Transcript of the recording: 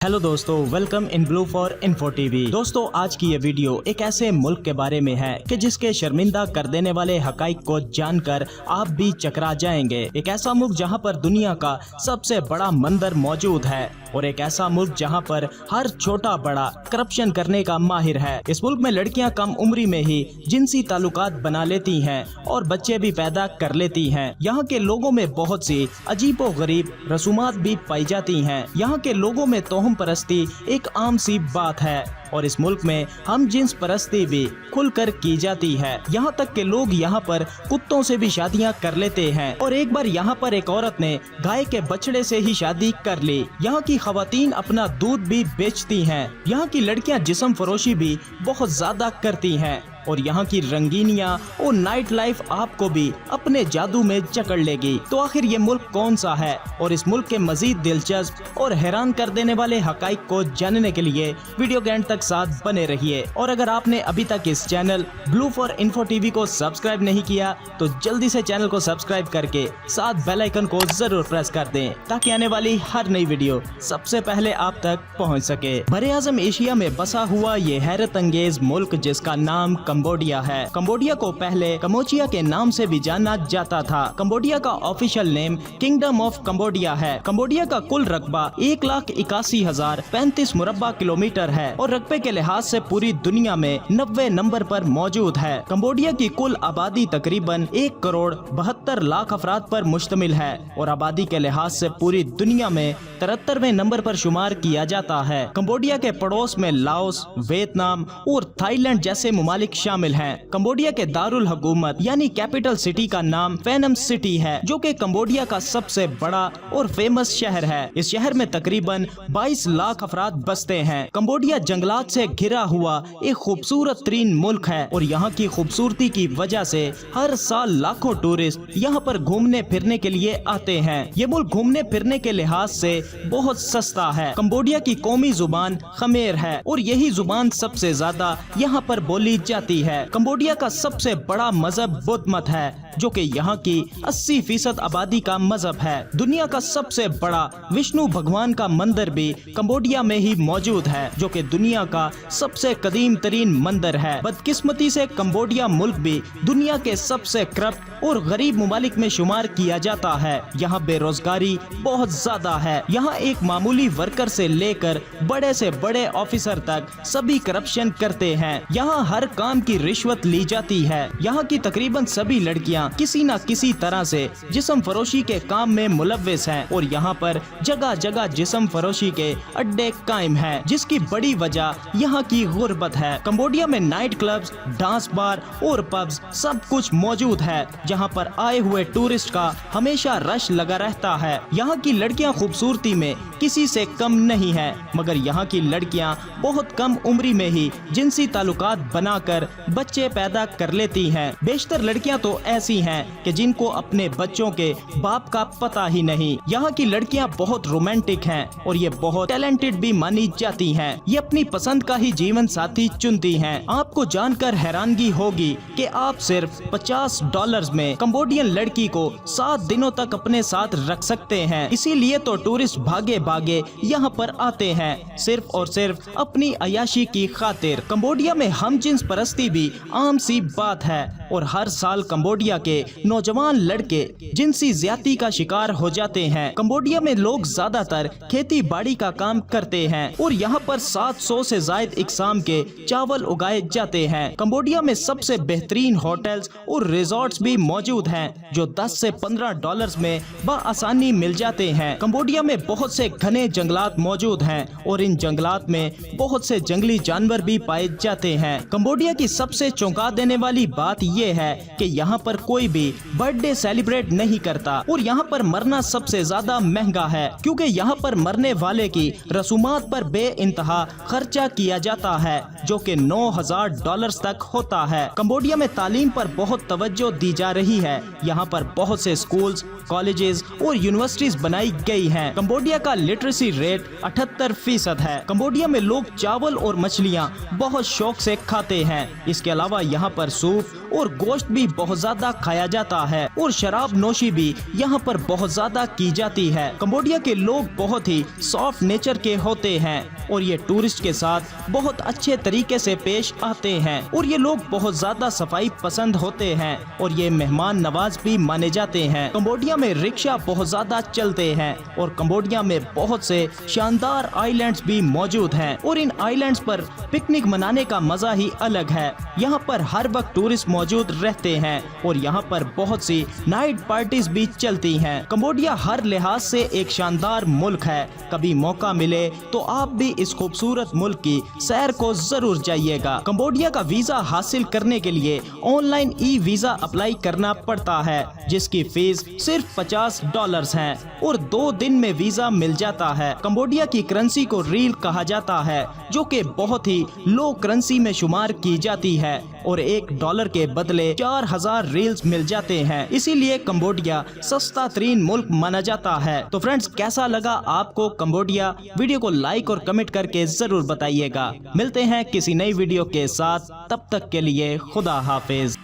Hello दोस्तों, welcome in blue for info TV. दोस्तों, आज की ये वीडियो एक ऐसे मुल्क के बारे में है कि जिसके शर्मिंदा कर देने वाले हकाइक को जानकर आप भी चकरा जाएंगे। एक ऐसा मुल्क जहां पर दुनिया का सबसे बड़ा मंदिर मौजूद है और एक ऐसा मुल्क जहां पर हर छोटा बड़ा करप्शन करने का माहिर है। इस मुल्क में लड़कियां कम उम्री में ही जिनसी ताल्लुकात बना लेती हैं और बच्चे भी पैदा कर लेती हैं। यहाँ के लोगों में बहुत सी अजीबो गरीब रसूमात भी पाई जाती हैं। यहाँ के लोगों में तोहम परस्ती एक आम सी बात है और इस मुल्क में हम जिन्स परस्ती भी खुलकर की जाती है। यहाँ तक के लोग यहाँ पर कुत्तों से भी शादियाँ कर लेते हैं और एक बार यहाँ पर एक औरत ने गाय के बछड़े से ही शादी कर ली। यहाँ की खवातीन अपना दूध भी बेचती हैं। यहाँ की लड़कियाँ जिस्म फरोशी भी बहुत ज्यादा करती हैं और यहाँ की रंगीनियाँ और नाइट लाइफ आपको भी अपने जादू में जकड़ लेगी। तो आखिर ये मुल्क कौन सा है और इस मुल्क के मजीद दिलचस्प और हैरान कर देने वाले हकाइक को जानने के लिए वीडियो के एंड तक साथ बने रहिए। और अगर आपने अभी तक इस channel blue for info TV को सब्सक्राइब नहीं किया तो जल्दी से चैनल को सब्सक्राइब करके साथ बेल आइकन को जरूर प्रेस कर दें ताकि आने वाली हर नई वीडियो सबसे पहले आप तक पहुँच सके। बड़े आजम एशिया में बसा हुआ ये हैरत अंगेज मुल्क जिसका नाम कंबोडिया है। कंबोडिया को पहले कमोचिया के नाम से भी जाना जाता था। कंबोडिया का official name kingdom of Cambodia है। कंबोडिया का कुल रकबा 1,81,035 मुरब्बा किलोमीटर है और रकबे के लिहाज से पूरी दुनिया में 90 नंबर पर मौजूद है। कंबोडिया की कुल आबादी तकरीबन 1,72,00,000 अफराद पर मुश्तमिल है और आबादी के लिहाज से पूरी दुनिया में 73वें नंबर पर शुमार किया जाता है। कंबोडिया के पड़ोस में लाओस, वियतनाम और थाईलैंड जैसे मुमालिक शामिल हैं। कंबोडिया के दारुल हुकूमत यानी कैपिटल सिटी का नाम फेनम सिटी है जो कि कंबोडिया का सबसे बड़ा और फेमस शहर है। इस शहर में तकरीबन 22 लाख अफराद बसते हैं। कंबोडिया जंगलात से घिरा हुआ एक खूबसूरत तरीन मुल्क है और यहाँ की खूबसूरती की वजह से हर साल लाखों टूरिस्ट यहाँ पर घूमने फिरने के लिए आते हैं। ये मुल्क घूमने फिरने के लिहाज से बहुत सस्ता है। कंबोडिया की कौमी जुबान खमेर है और यही जुबान सबसे ज्यादा यहाँ पर बोली जाती है। कंबोडिया का सबसे बड़ा मजहब बुद्ध मत है जो कि यहाँ की 80% आबादी का मजहब है। दुनिया का सबसे बड़ा विष्णु भगवान का मंदिर भी कंबोडिया में ही मौजूद है जो कि दुनिया का सबसे कदीम तरीन मंदिर है। बदकिस्मती से कंबोडिया मुल्क भी दुनिया के सबसे करप्ट और गरीब मुमालिक में शुमार किया जाता है। यहाँ बेरोजगारी बहुत ज्यादा है। यहाँ एक मामूली वर्कर से लेकर बड़े से बड़े ऑफिसर तक सभी करप्शन करते हैं। यहाँ हर काम की रिश्वत ली जाती है। यहाँ की तकरीबन सभी लड़कियाँ किसी न किसी तरह से जिस्म फरोशी के काम में मुलव्विस हैं और यहाँ पर जगह जगह जिस्म फरोशी के अड्डे कायम हैं जिसकी बड़ी वजह यहाँ की गुर्बत है। कंबोडिया में नाइट क्लब्स, डांस बार और पब्स सब कुछ मौजूद है जहाँ पर आए हुए टूरिस्ट का हमेशा रश लगा रहता है। यहाँ की लड़कियाँ खूबसूरती में किसी से कम नहीं है मगर यहाँ की लड़कियाँ बहुत कम उम्री में ही जिनसी ताल्लुकात बनाकर बच्चे पैदा कर लेती हैं। बेशतर लड़कियां तो ऐसी हैं कि जिनको अपने बच्चों के बाप का पता ही नहीं। यहाँ की लड़कियां बहुत रोमांटिक हैं और ये बहुत टैलेंटेड भी मानी जाती हैं। ये अपनी पसंद का ही जीवन साथी चुनती हैं। आपको जानकर हैरानगी होगी कि आप सिर्फ $50 में कंबोडियन लड़की को 7 दिनों तक अपने साथ रख सकते हैं। इसीलिए तो टूरिस्ट भागे भागे यहाँ पर आते हैं सिर्फ और सिर्फ अपनी अयाशी की खातिर। कंबोडिया में हम जिन्स परस्ती भी आम सी बात है और हर साल कंबोडिया के नौजवान लड़के जिनसी ज्यादती का शिकार हो जाते हैं। कंबोडिया में लोग ज्यादातर खेती बाड़ी का काम करते हैं और यहाँ पर 700 से ज्यादा इकसाम के चावल उगाए जाते हैं। कंबोडिया में सबसे बेहतरीन होटल्स और रिजॉर्ट्स भी मौजूद हैं जो 10 से $15 में बआसानी मिल जाते हैं। कंबोडिया में बहुत से घने जंगलात मौजूद हैं और इन जंगलात में बहुत से जंगली जानवर भी पाए जाते हैं। कंबोडिया की सबसे चौंका देने वाली बात ये है कि यहाँ पर कोई भी बर्थडे सेलिब्रेट नहीं करता और यहाँ पर मरना सबसे ज्यादा महंगा है क्योंकि यहाँ पर मरने वाले की रसूमात पर बेइंतहा खर्चा किया जाता है जो कि $9,000 तक होता है। कंबोडिया में तालीम पर बहुत तवज्जो दी जा रही है। यहाँ पर बहुत से स्कूल्स, कॉलेजेस और यूनिवर्सिटीज बनाई गई हैं। कंबोडिया का लिटरेसी रेट 78% है। कंबोडिया में लोग चावल और मछलियाँ बहुत शौक से खाते हैं। इसके अलावा यहाँ पर सूप और गोश्त भी बहुत ज्यादा खाया जाता है और शराब नोशी भी यहाँ पर बहुत ज्यादा की जाती है। कंबोडिया के लोग बहुत ही सॉफ्ट नेचर के होते हैं और ये टूरिस्ट के साथ बहुत अच्छे तरीके से पेश आते हैं और ये लोग बहुत ज्यादा सफाई पसंद होते हैं और ये मेहमान नवाज भी माने जाते हैं। कंबोडिया में रिक्शा बहुत ज्यादा चलते हैं और कंबोडिया में बहुत से शानदार आइलैंड्स भी मौजूद हैं और इन आइलैंड्स पर पिकनिक मनाने का मजा ही अलग है। यहाँ पर हर वक्त टूरिस्ट मौजूद रहते हैं और यहाँ पर बहुत सी नाइट पार्टीज भी चलती हैं। कंबोडिया हर लिहाज से एक शानदार मुल्क है। कभी मौका मिले तो आप भी इस खूबसूरत मुल्क की सैर को जरूर जाइएगा। कंबोडिया का वीजा हासिल करने के लिए ऑनलाइन ई वीजा अप्लाई करना पड़ता है जिसकी फीस सिर्फ $50 है और 2 दिन में वीजा मिल जाता है। कंबोडिया की करेंसी को रील कहा जाता है जो कि बहुत ही लो करेंसी में शुमार की जाती है और $1 के बदले 4000 रील्स मिल जाते हैं। इसीलिए कंबोडिया सस्ता तरीन मुल्क माना जाता है। तो फ्रेंड्स, कैसा लगा आपको कंबोडिया? वीडियो को लाइक और कमेंट करके जरूर बताइएगा। मिलते हैं किसी नई वीडियो के साथ, तब तक के लिए खुदा हाफिज।